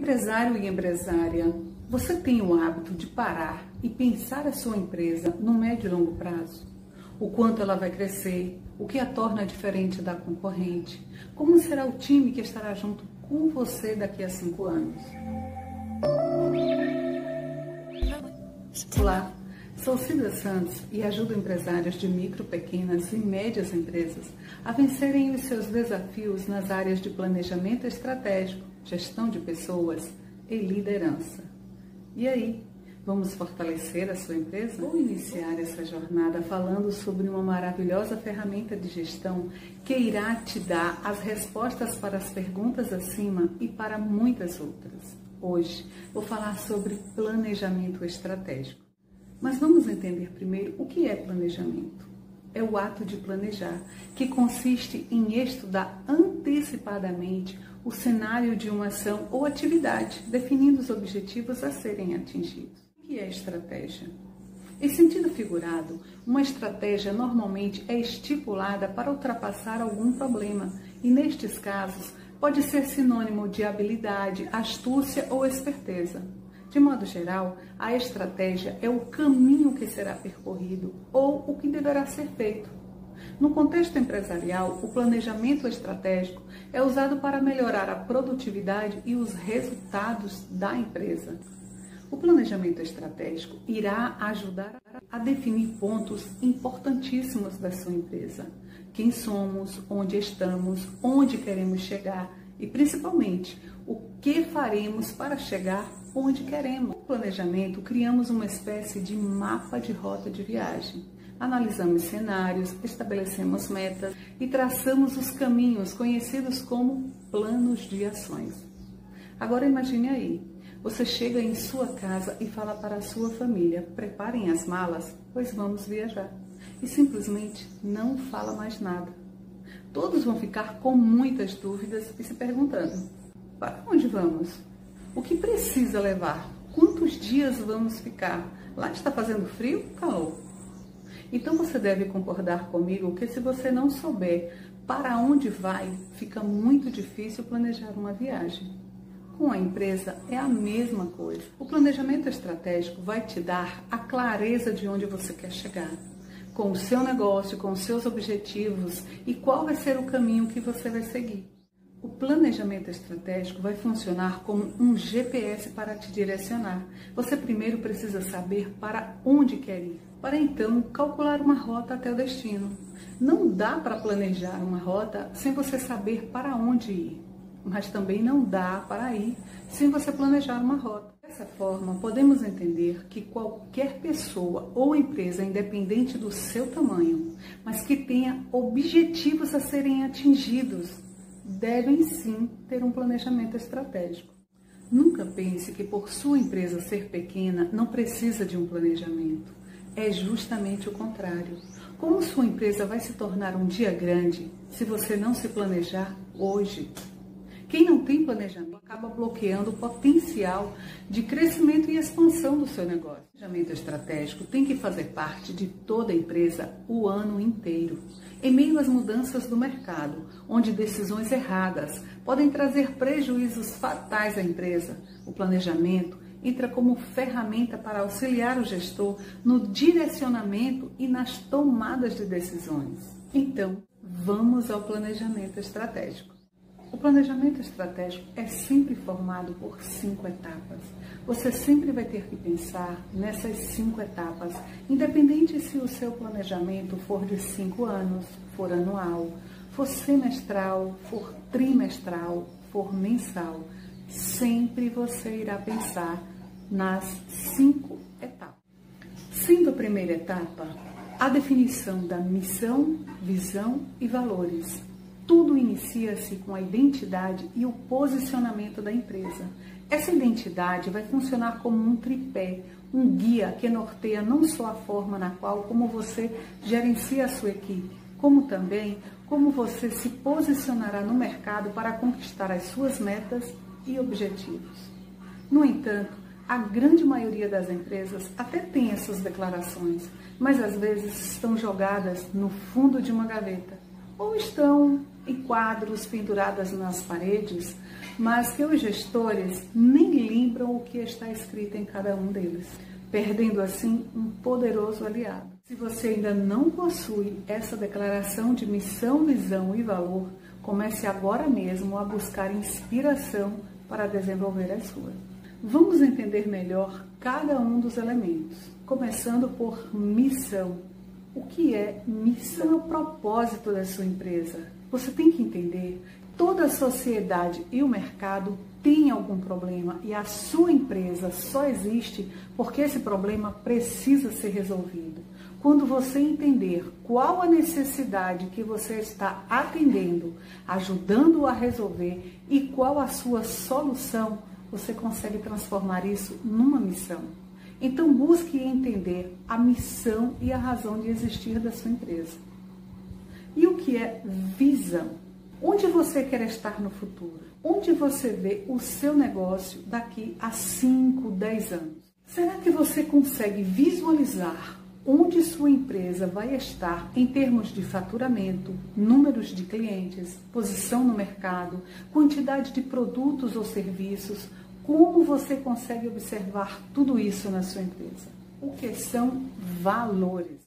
Empresário e empresária, você tem o hábito de parar e pensar a sua empresa no médio e longo prazo? O quanto ela vai crescer, o que a torna diferente da concorrente, como será o time que estará junto com você daqui a 5 anos? Olá, sou Cida Santos e ajudo empresários de micro, pequenas e médias empresas a vencerem os seus desafios nas áreas de planejamento estratégico, gestão de pessoas e liderança. E aí, vamos fortalecer a sua empresa? Vou iniciar essa jornada falando sobre uma maravilhosa ferramenta de gestão que irá te dar as respostas para as perguntas acima e para muitas outras. Hoje, vou falar sobre planejamento estratégico. Mas vamos entender primeiro o que é planejamento. É o ato de planejar, que consiste em estudar antecipadamente o cenário de uma ação ou atividade, definindo os objetivos a serem atingidos. O que é estratégia? Em sentido figurado, uma estratégia normalmente é estipulada para ultrapassar algum problema e, nestes casos, pode ser sinônimo de habilidade, astúcia ou esperteza. De modo geral, a estratégia é o caminho que será percorrido ou o que deverá ser feito. No contexto empresarial, o planejamento estratégico é usado para melhorar a produtividade e os resultados da empresa. O planejamento estratégico irá ajudar a definir pontos importantíssimos da sua empresa. Quem somos, onde estamos, onde queremos chegar e, principalmente, o que faremos para chegar onde queremos. No planejamento, criamos uma espécie de mapa de rota de viagem. Analisamos cenários, estabelecemos metas e traçamos os caminhos conhecidos como planos de ações. Agora imagine aí, você chega em sua casa e fala para a sua família: preparem as malas, pois vamos viajar. E simplesmente não fala mais nada. Todos vão ficar com muitas dúvidas e se perguntando: para onde vamos? O que precisa levar? Quantos dias vamos ficar? Lá está fazendo frio? Calor? Então você deve concordar comigo que se você não souber para onde vai, fica muito difícil planejar uma viagem. Com a empresa é a mesma coisa. O planejamento estratégico vai te dar a clareza de onde você quer chegar, com o seu negócio, com os seus objetivos e qual vai ser o caminho que você vai seguir. O planejamento estratégico vai funcionar como um GPS para te direcionar. Você primeiro precisa saber para onde quer ir, para então calcular uma rota até o destino. Não dá para planejar uma rota sem você saber para onde ir, mas também não dá para ir sem você planejar uma rota. Dessa forma, podemos entender que qualquer pessoa ou empresa, independente do seu tamanho, mas que tenha objetivos a serem atingidos, devem sim ter um planejamento estratégico. Nunca pense que por sua empresa ser pequena não precisa de um planejamento. É justamente o contrário. Como sua empresa vai se tornar um dia grande se você não se planejar hoje? Quem não tem planejamento acaba bloqueando o potencial de crescimento e expansão do seu negócio. O planejamento estratégico tem que fazer parte de toda a empresa o ano inteiro, em meio às mudanças do mercado, onde decisões erradas podem trazer prejuízos fatais à empresa. O planejamento entra como ferramenta para auxiliar o gestor no direcionamento e nas tomadas de decisões. Então, vamos ao planejamento estratégico. O planejamento estratégico é sempre formado por 5 etapas. Você sempre vai ter que pensar nessas 5 etapas, independente se o seu planejamento for de 5 anos, for anual, for semestral, for trimestral, for mensal. Sempre você irá pensar nas 5 etapas. Sendo a primeira etapa, a definição da missão, visão e valores. Tudo inicia-se com a identidade e o posicionamento da empresa. Essa identidade vai funcionar como um tripé, um guia que norteia não só a forma na qual como você gerencia a sua equipe, como também como você se posicionará no mercado para conquistar as suas metas e objetivos. No entanto, a grande maioria das empresas até tem essas declarações, mas às vezes estão jogadas no fundo de uma gaveta ou estão em quadros penduradas nas paredes mas que os gestores nem lembram o que está escrito em cada um deles, perdendo assim um poderoso aliado. Se você ainda não possui essa declaração de missão, visão e valor, comece agora mesmo a buscar inspiração para desenvolver a sua. Vamos entender melhor cada um dos elementos, começando por missão. O que é missão? É o propósito da sua empresa. Você tem que entender, toda a sociedade e o mercado tem algum problema e a sua empresa só existe porque esse problema precisa ser resolvido. Quando você entender qual a necessidade que você está atendendo, ajudando a resolver e qual a sua solução, você consegue transformar isso numa missão. Então busque entender a missão e a razão de existir da sua empresa. E o que é visão? Onde você quer estar no futuro? Onde você vê o seu negócio daqui a 5, 10 anos? Será que você consegue visualizar onde sua empresa vai estar em termos de faturamento, números de clientes, posição no mercado, quantidade de produtos ou serviços? Como você consegue observar tudo isso na sua empresa? O que são valores?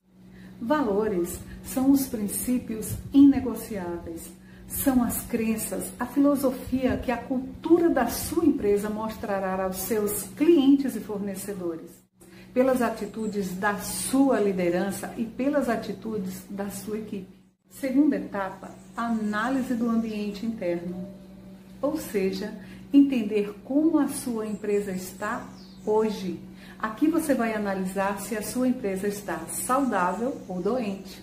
Valores são os princípios inegociáveis, são as crenças, a filosofia que a cultura da sua empresa mostrará aos seus clientes e fornecedores, pelas atitudes da sua liderança e pelas atitudes da sua equipe. Segunda etapa, análise do ambiente interno, ou seja, entender como a sua empresa está hoje. Aqui você vai analisar se a sua empresa está saudável ou doente.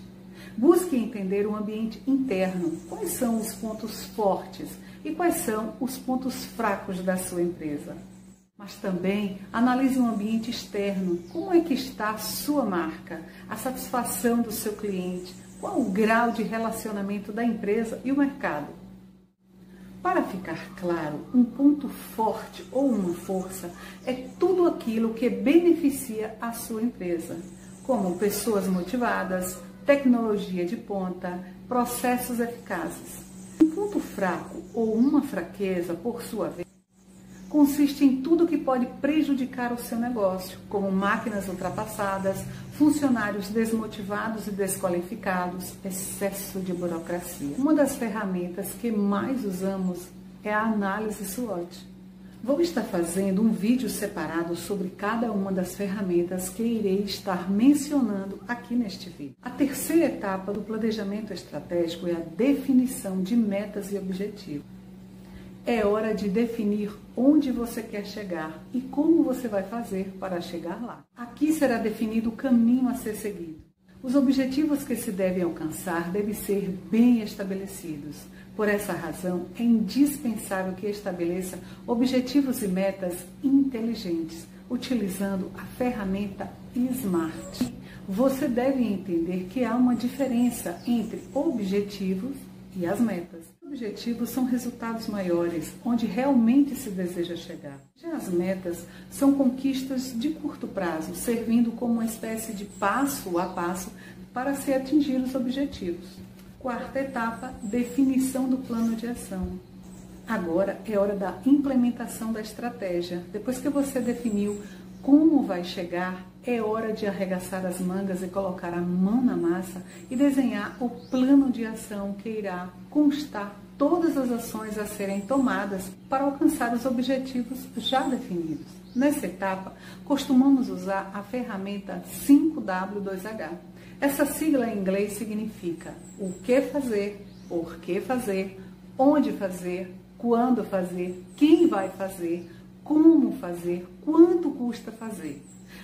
Busque entender o ambiente interno, quais são os pontos fortes e quais são os pontos fracos da sua empresa. Mas também analise o ambiente externo, como é que está a sua marca, a satisfação do seu cliente, qual o grau de relacionamento da empresa e o mercado. Para ficar claro, um ponto forte ou uma força é tudo aquilo que beneficia a sua empresa, como pessoas motivadas, tecnologia de ponta, processos eficazes. Um ponto fraco ou uma fraqueza, por sua vez, consiste em tudo que pode prejudicar o seu negócio, como máquinas ultrapassadas, funcionários desmotivados e desqualificados, excesso de burocracia. Uma das ferramentas que mais usamos é a análise SWOT. Vou estar fazendo um vídeo separado sobre cada uma das ferramentas que irei estar mencionando aqui neste vídeo. A terceira etapa do planejamento estratégico é a definição de metas e objetivos. É hora de definir onde você quer chegar e como você vai fazer para chegar lá. Aqui será definido o caminho a ser seguido. Os objetivos que se devem alcançar devem ser bem estabelecidos. Por essa razão, é indispensável que estabeleça objetivos e metas inteligentes, utilizando a ferramenta SMART. Você deve entender que há uma diferença entre objetivos e as metas. Objetivos são resultados maiores, onde realmente se deseja chegar. Já as metas são conquistas de curto prazo, servindo como uma espécie de passo a passo para se atingir os objetivos. Quarta etapa, definição do plano de ação. Agora é hora da implementação da estratégia. Depois que você definiu como vai chegar, é hora de arregaçar as mangas e colocar a mão na massa e desenhar o plano de ação que irá constar todas as ações a serem tomadas para alcançar os objetivos já definidos. Nessa etapa, costumamos usar a ferramenta 5W2H. Essa sigla em inglês significa o que fazer, por que fazer, onde fazer, quando fazer, quem vai fazer, como fazer, quanto custa fazer.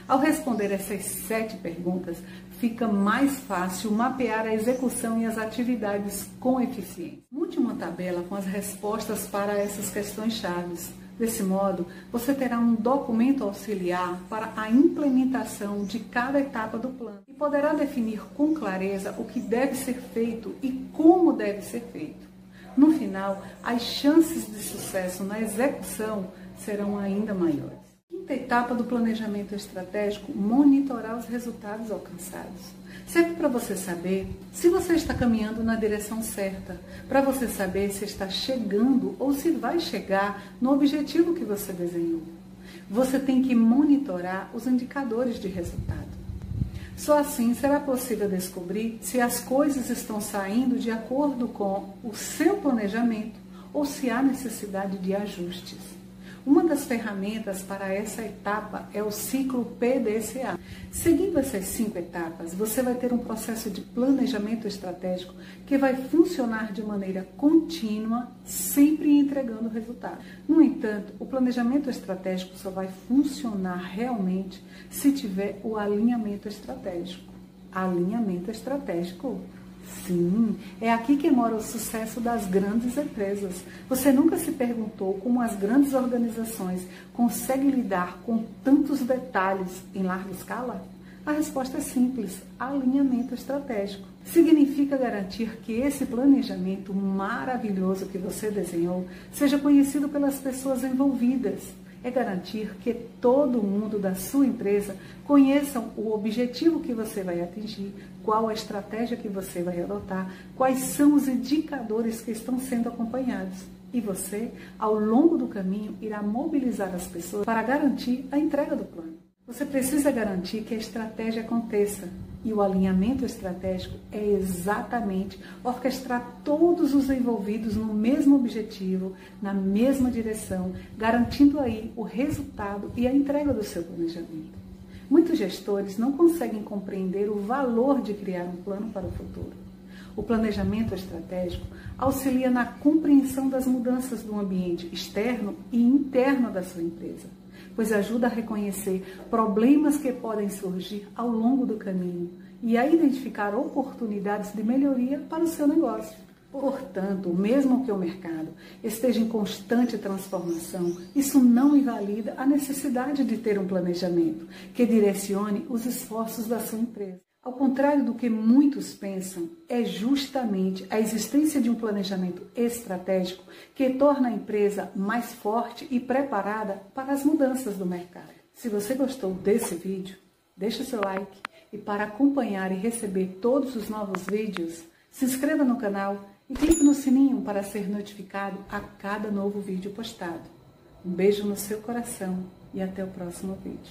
Ao responder essas 7 perguntas, fica mais fácil mapear a execução e as atividades com eficiência. Monte uma tabela com as respostas para essas questões chaves. Desse modo, você terá um documento auxiliar para a implementação de cada etapa do plano e poderá definir com clareza o que deve ser feito e como deve ser feito. No final, as chances de sucesso na execução serão ainda maiores. Quinta etapa do planejamento estratégico: monitorar os resultados alcançados. Serve para você saber se você está caminhando na direção certa, para você saber se está chegando ou se vai chegar no objetivo que você desenhou. Você tem que monitorar os indicadores de resultado. Só assim será possível descobrir se as coisas estão saindo de acordo com o seu planejamento ou se há necessidade de ajustes. Uma das ferramentas para essa etapa é o ciclo PDCA. Seguindo essas 5 etapas, você vai ter um processo de planejamento estratégico que vai funcionar de maneira contínua, sempre entregando resultado. No entanto, o planejamento estratégico só vai funcionar realmente se tiver o alinhamento estratégico. Alinhamento estratégico. Sim, é aqui que mora o sucesso das grandes empresas. Você nunca se perguntou como as grandes organizações conseguem lidar com tantos detalhes em larga escala? A resposta é simples: alinhamento estratégico. Significa garantir que esse planejamento maravilhoso que você desenhou seja conhecido pelas pessoas envolvidas. É garantir que todo mundo da sua empresa conheça o objetivo que você vai atingir, qual a estratégia que você vai adotar, quais são os indicadores que estão sendo acompanhados. E você, ao longo do caminho, irá mobilizar as pessoas para garantir a entrega do plano. Você precisa garantir que a estratégia aconteça. E o alinhamento estratégico é exatamente orquestrar todos os envolvidos no mesmo objetivo, na mesma direção, garantindo aí o resultado e a entrega do seu planejamento. Muitos gestores não conseguem compreender o valor de criar um plano para o futuro. O planejamento estratégico auxilia na compreensão das mudanças do ambiente externo e interno da sua empresa, pois ajuda a reconhecer problemas que podem surgir ao longo do caminho e a identificar oportunidades de melhoria para o seu negócio. Portanto, mesmo que o mercado esteja em constante transformação, isso não invalida a necessidade de ter um planejamento que direcione os esforços da sua empresa. Ao contrário do que muitos pensam, é justamente a existência de um planejamento estratégico que torna a empresa mais forte e preparada para as mudanças do mercado. Se você gostou desse vídeo, deixe seu like e para acompanhar e receber todos os novos vídeos, se inscreva no canal e clique no sininho para ser notificado a cada novo vídeo postado. Um beijo no seu coração e até o próximo vídeo.